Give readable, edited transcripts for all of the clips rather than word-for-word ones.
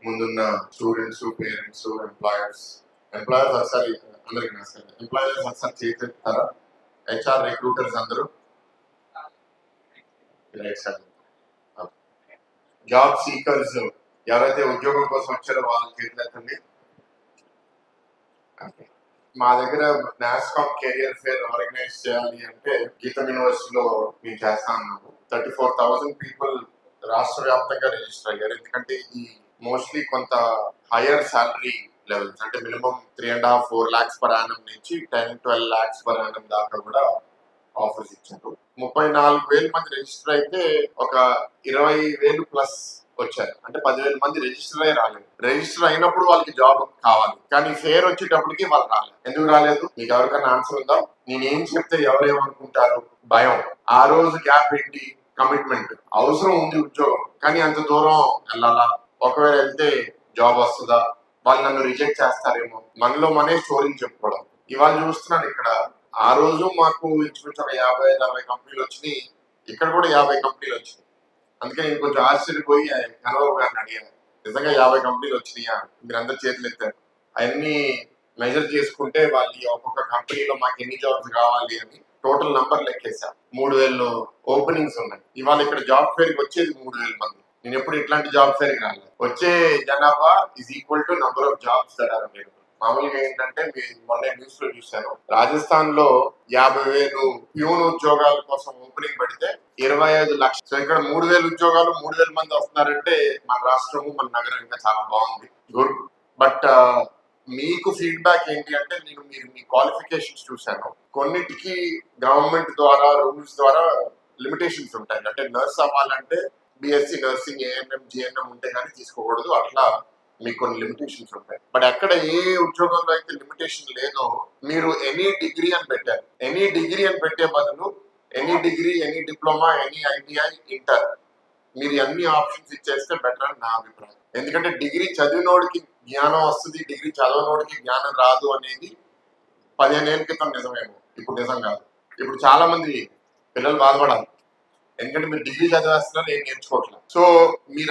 ముందున్న students, parents, employers ఒకసారి అందరికి నమస్కారం. ఎంప్లాయర్స్ ఒకసారి చేస్తారా? హెచ్ఆర్ రిక్రూటర్స్ అందరూ జాబ్ సీకర్స్ ఎవరైతే ఉద్యోగం కోసం వచ్చారో వాళ్ళు చేతులెత్తండి. మా దగ్గర నాస్కామ్ కెరియర్ ఫేర్ ఆర్గనైజ్ చేయాలి అంటే గీతం యూనివర్సిటీలో మేము చేస్తా ఉన్నాము. 34,000 పీపుల్ రాష్ట్ర వ్యాప్తంగా రిజిస్టర్ అయ్యారు. ఎందుకంటే ఇది మోస్ట్లీ కొంత హైయర్ శాలరీ లెవెల్స్, అంటే మినిమం 3.5-4 lakhs per annum నుంచి 10-12 lakhs per annum దాకా కూడా ఆఫర్స్ ఇచ్చారు. 34,000 మంది రిజిస్టర్ అయితే ఒక 20,000 ప్లస్ వచ్చారు. అంటే 10,000 మంది రిజిస్టర్ అయ్యి రాలేదు. రిజిస్టర్ అయినప్పుడు వాళ్ళకి జాబ్ కావాలి, కానీ ఫేర్ వచ్చేటప్పటికి వాళ్ళు రాలేదు. ఎందుకు రాలేదు? మీకు ఎవరికైనా ఆన్సర్ ఉందా? నేనేం చెప్తే ఎవరేమనుకుంటారు? భయం. ఆ రోజు గ్యాప్ ఏంటి? కమిట్మెంట్. అవసరం ఉంది ఉద్యోగం, కానీ అంత దూరం వెళ్ళాలా? ఒకవేళ వెళ్తే జాబ్ వస్తుందా? వాళ్ళు నన్ను రిజెక్ట్ చేస్తారేమో. మనలో మనే స్టోరీలు చెప్పుకోవడం. ఇవాళ చూస్తున్నాను ఇక్కడ, ఆ రోజు మాకు ఇంచుమించు ఒక 50-60 కంపెనీలు వచ్చినాయి. ఇక్కడ కూడా 50 కంపెనీలు వచ్చినాయి. అందుకే నేను కొంచెం ఆశ్చర్యపోయి కనబాబు గారిని అడిగాను, నిజంగా 50 కంపెనీలు వచ్చినాయా? మీరు అందరు చేతులు ఎత్తారు. అవన్నీ మెజర్ చేసుకుంటే వాళ్ళు ఒక్కొక్క కంపెనీలో మాకు ఎన్ని జాబ్స్ కావాలి అని టోటల్ నంబర్ లెక్కేసా. 3,000 ఓపెనింగ్స్ ఉన్నాయి. ఇవాళ ఇక్కడ జాబ్ ఫేర్కి వచ్చేది 3,000 మంది. నేను ఎప్పుడు ఇట్లాంటి జాబ్ ఫేర్కి రాలేదు. వచ్చే జనాభా is equal to number of jobs that are available. మామూలుగా ఏంటంటే మీరు మొన్న న్యూస్ లో చూశాను, రాజస్థాన్ లో 50,000 ప్యూన్ ఉద్యోగాల కోసం ఓపెనింగ్ పెడితే 25 లక్షలు. సో ఇక్కడ 3,000 ఉద్యోగాలు, 3,000 మంది వస్తున్నారంటే మన రాష్ట్రము, మన నగరం ఇంకా చాలా బాగుంది. గుడ్. బట్ మీకు ఫీడ్బ్యాక్ ఏంటి అంటే, మీరు మీ క్వాలిఫికేషన్స్ చూశాను. కొన్నిటికి గవర్నమెంట్ ద్వారా రూల్స్ ద్వారా లిమిటేషన్స్ ఉంటాయి. అంటే నర్స్ అవ్వాలంటే బిఎస్సి నర్సింగ్, ఏఎన్ఎం, జిఎన్ఎం ఉంటే కానీ తీసుకోకూడదు. అట్లా మీకు కొన్ని లిమిటేషన్స్ ఉంటాయి. బట్ ఎక్కడ ఏ ఉద్యోగంలో అయితే లిమిటేషన్ లేదో, మీరు ఎనీ డిగ్రీ అని పెట్టారు. ఎనీ డిగ్రీ అని పెట్టే బదులు any degree, any diploma, any ITI, inter, మీరు అన్ని ఆప్షన్స్ ఇచ్చేస్తే బెటర్ అని నా అభిప్రాయం. ఎందుకంటే డిగ్రీ చదివినోడికి జ్ఞానం వస్తుంది, డిగ్రీ చదవనోడికి జ్ఞానం రాదు అనేది 15 ఏళ్ళ క్రితం నిజమేమో, ఇప్పుడు నిజం కాదు. ఇప్పుడు చాలా మంది పిల్లలు బాధపడాలి, ఎందుకంటే మీరు డిగ్రీ చదివేస్తున్నారు, ఏం నేర్చుకోవట్లేదు. సో మీరు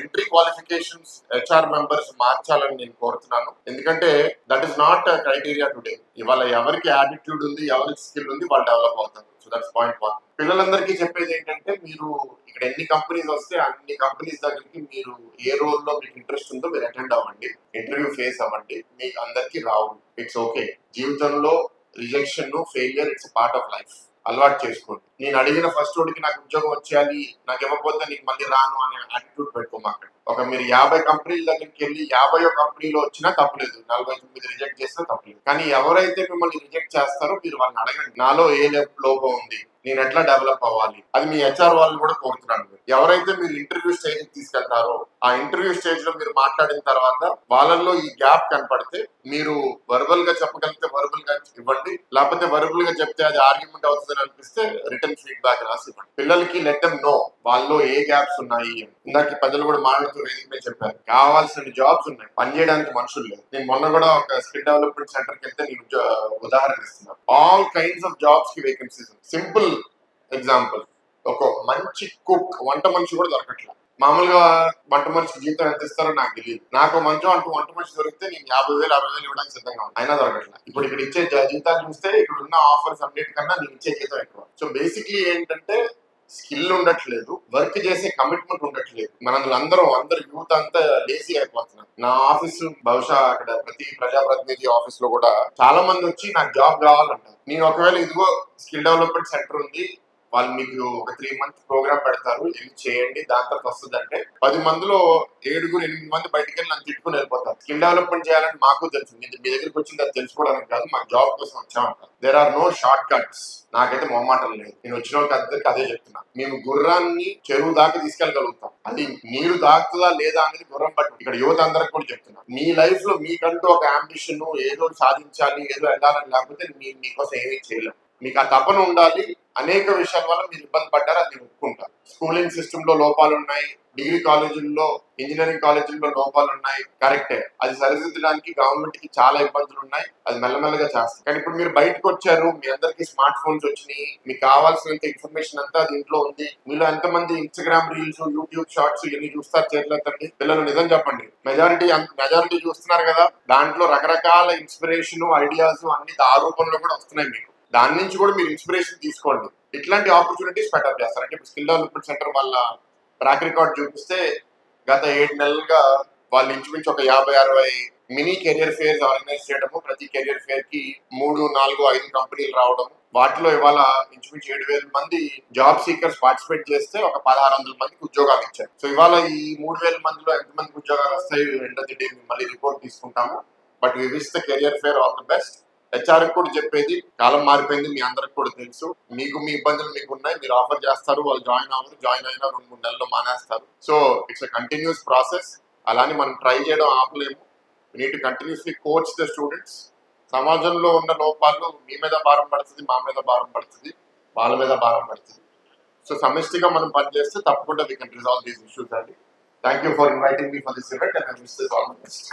ఎంట్రీ క్వాలిఫికేషన్స్ హెచ్ఆర్ మెంబర్స్ మార్చాలని నేను కోరుతున్నాను. ఎందుకంటే that is not criteria today. ఇవాళ ఎవరికి యాటిట్యూడ్ ఉంది, ఎవరికి స్కిల్ ఉంది, వాళ్ళు డెవలప్ అవుతారు. So that's point 1. పిల్లలందరికీ చెప్పేది ఏంటంటే, మీరు ఇక్కడ ఎన్ని కంపెనీస్ వస్తే అన్ని కంపెనీస్ దగ్గరికి మీరు ఏ రోల్లో మీకు ఇంట్రెస్ట్ ఉందో మీరు అటెండ్ అవ్వండి, ఇంటర్వ్యూ ఫేస్ అవ్వండి. మీకు అందరికీ రావు, ఇట్స్ ఓకే. జీవితంలో rejection, failure, it's part of life. అలవాటు చేసుకోండి. నేను అడిగిన ఫస్ట్ వాడికి నాకు ఉద్యోగం వచ్చేయాలి, నాకు ఇవ్వకపోతే నీకు మళ్ళీ రాను అనే యాటిట్యూడ్ పెట్టుకోమాకండి. ఒక మీరు 50 కంపెనీల దగ్గరికి వెళ్ళి 50వ కంపెనీలో వచ్చినా తప్పలేదు, 49 రిజెక్ట్ చేసినా తప్పలేదు. కానీ ఎవరైతే మిమ్మల్ని రిజెక్ట్ చేస్తారో మీరు వాళ్ళని అడగండి, నాలో ఏ లోపం ఉంది, నేను ఎట్లా డెవలప్ అవ్వాలి. అది మీ హెచ్ఆర్ వాళ్ళు కూడా కోరుతున్నాను. ఎవరైతే మీరు ఇంటర్వ్యూ స్టేజ్ కి తీసుకెళ్తారో, ఆ ఇంటర్వ్యూ స్టేజ్ లో మీరు మాట్లాడిన తర్వాత వాళ్ళల్లో ఈ గ్యాప్ కనపడితే, మీరు వర్బల్ గా చెప్పగలిగితే వర్బల్ గా ఇవ్వండి, లేకపోతే వర్బల్ గా చెప్తే అది ఆర్గ్యుమెంట్ అవుతుందని అనిపిస్తే రిటర్న్ ఫీడ్బ్యాక్ రాసి ఇవ్వండి. పిల్లలకి లెట్ దెమ్ నో వాళ్ళలో ఏ గ్యాప్స్ ఉన్నాయి. ఇందాక పెద్దలు కూడా మాట్లాడుతూ వేదిక మీద చెప్పారు, కావాల్సిన జాబ్స్ ఉన్నాయి, పని చేయడానికి మనుషులు లేదు. నేను మొన్న కూడా ఒక స్కిల్ డెవలప్మెంట్ సెంటర్కి వెళ్తే నేను ఉదాహరణ ఇస్తున్నాను. ఆల్ కైండ్స్ ఆఫ్ జాబ్స్ కి వేకెన్సీస్. సింపుల్ ఎగ్జాంపుల్, ఒక మంచి కుక్, వంట మనిషి కూడా దొరకట్లేదు. మామూలుగా వంట మనిషికి జీతం ఎంత ఇస్తారో నాకు తెలియదు. నాకు మంచి వంట మనిషి దొరికితే నేను 50,000, 60,000 ఇవ్వడానికి సిద్ధంగా ఉన్నాను, అయినా దొరకట్లేదు. ఇప్పుడు ఇక్కడ ఇచ్చే జీతాలు చూస్తే ఇక్కడ ఉన్న ఆఫర్స్ అన్నిటికన్నా నేను ఇచ్చే జీతం ఎక్కువ. సో బేసిక్లీ ఏంటంటే, స్కిల్ ఉండట్లేదు, వర్క్ చేసే కమిట్మెంట్ ఉండట్లేదు. అందరూ యూత్ అంతా లేజీ అయిపోతున్నారు. నా ఆఫీస్ బహుశా అక్కడ ప్రతి ప్రజాప్రతినిధి ఆఫీస్ లో కూడా చాలా మంది వచ్చి నాకు జాబ్ కావాలంటారు. నేను ఒకవేళ ఇదిగో స్కిల్ డెవలప్మెంట్ సెంటర్ ఉంది, వాళ్ళు మీకు ఒక 3 month ప్రోగ్రామ్ పెడతారు, ఇది చేయండి, దాని తర్వాత వస్తుందంటే 10 మందిలో 7-8 మంది బయటికి వెళ్ళి నన్ను తిట్టుకుని వెళ్ళిపోతారు. స్కిల్ డెవలప్మెంట్ చేయాలని మాకు తెలుసు, మీ దగ్గరికి వచ్చింది అది తెలుసుకోవడానికి కాదు, మాకు జాబ్ కోసం వచ్చామంటారు. There are no short cuts. నాకైతే మొహమాటం లేదు, నేను వచ్చిన వాళ్ళకి అందరికి అదే చెప్తున్నా. మేము గుర్రాన్ని చెరువు దాకా తీసుకెళ్ళగలుగుతాం, అది నీరు దాకుతుందా లేదా అనేది గుర్రం బట్టి. ఇక్కడ యువత అందరికి కూడా చెప్తున్నా, మీ లైఫ్ లో మీకంటూ ఒక అంబిషన్, ఏదో సాధించాలి, ఏదో వెళ్ళాలని లేకపోతే మీకోసం ఏమీ చేయలేం. మీకు ఆ తపన ఉండాలి, అనేక విషయాల వల్ల మీరు ఇబ్బంది పడ్డారు, అది నేను ఒప్పుకుంటాను. స్కూలింగ్ సిస్టమ్ లో లోపాలు ఉన్నాయి, డిగ్రీ కాలేజీల్లో ఇంజనీరింగ్ కాలేజీల్లో లోపాలు ఉన్నాయి, కరెక్టే. అది సరిదిద్దడానికి గవర్నమెంట్ కి చాలా ఇబ్బందులు ఉన్నాయి, అది మెల్లమెల్లగా చేస్తాం. కానీ ఇప్పుడు మీరు బయటకు వచ్చారు, మీ అందరికి స్మార్ట్ ఫోన్స్ వచ్చినాయి, మీకు కావాల్సినంత ఇన్ఫర్మేషన్ అంతా దీంట్లో ఉంది. మీలో ఎంతమంది ఇన్స్టాగ్రామ్ రీల్స్, యూట్యూబ్ షార్ట్స్ ఇవన్నీ చూస్తారు చేతులెత్తండి. పిల్లలు నిజం చెప్పండి, మెజారిటీ చూస్తున్నారు కదా, దాంట్లో రకరకాల ఇన్స్పిరేషన్ ఐడియాస్ అన్ని ఆ రూపంలో కూడా వస్తున్నాయి మీకు. దాని నుంచి కూడా మీరు ఇన్స్పిరేషన్ తీసుకోండి. ఇట్లాంటి ఆపర్చునిటీస్ పెట్టప్ చేస్తారు. అంటే ఇప్పుడు స్కిల్ డెవలప్మెంట్ సెంటర్ వాళ్ళ ట్రాక్ రికార్డ్ చూపిస్తే గత 7 నెలలుగా వాళ్ళు ఇంచుమించు ఒక 50-60 మినీ కెరియర్ ఫేర్స్ ఆర్గనైజ్ చేయడము, ప్రతి కెరియర్ ఫేర్ కి 3, 4, 5 కంపెనీలు రావడం, వాటిలో ఇవాళ ఇంచుమించు 7,000 మంది జాబ్ సీకర్స్ పార్టిసిపేట్ చేస్తే ఒక 1,600 మందికి ఉద్యోగాలు ఇచ్చారు. సో ఇవాళ ఈ 3,000 మందిలో ఎంతమందికి ఉద్యోగాలు వస్తాయి ఎండ్ ఆఫ్ ది డే మళ్ళీ రిపోర్ట్ తీసుకుంటాము. But we wish the career fair all the best. HR కూడా చెప్పేది, కాలం మారిపోయింది, మీ అందరికి కూడా తెలుసు. మీకు మీ ఇబ్బందులు మీకు ఉన్నాయి, మీరు ఆఫర్ చేస్తారు, వాళ్ళు జాయిన్ అవ్వరు, జాయిన్ అయినా 2-3 నెలల్లో మానేస్తారు. So it's a continuous process. అలానే మనం ట్రై చేయడం ఆపలేము. Need continuously coach the students. సమాజంలో ఉన్న లోపాలు మీ మీద భారం పడుతుంది, మా మీద భారం పడుతుంది, వాళ్ళ మీద భారం పడుతుంది. సో సమిష్టిగా మనం పనిచేస్తే తప్పకుండా we can resolve these issues అండి. Thank you for inviting me for this event and I wish this all the best.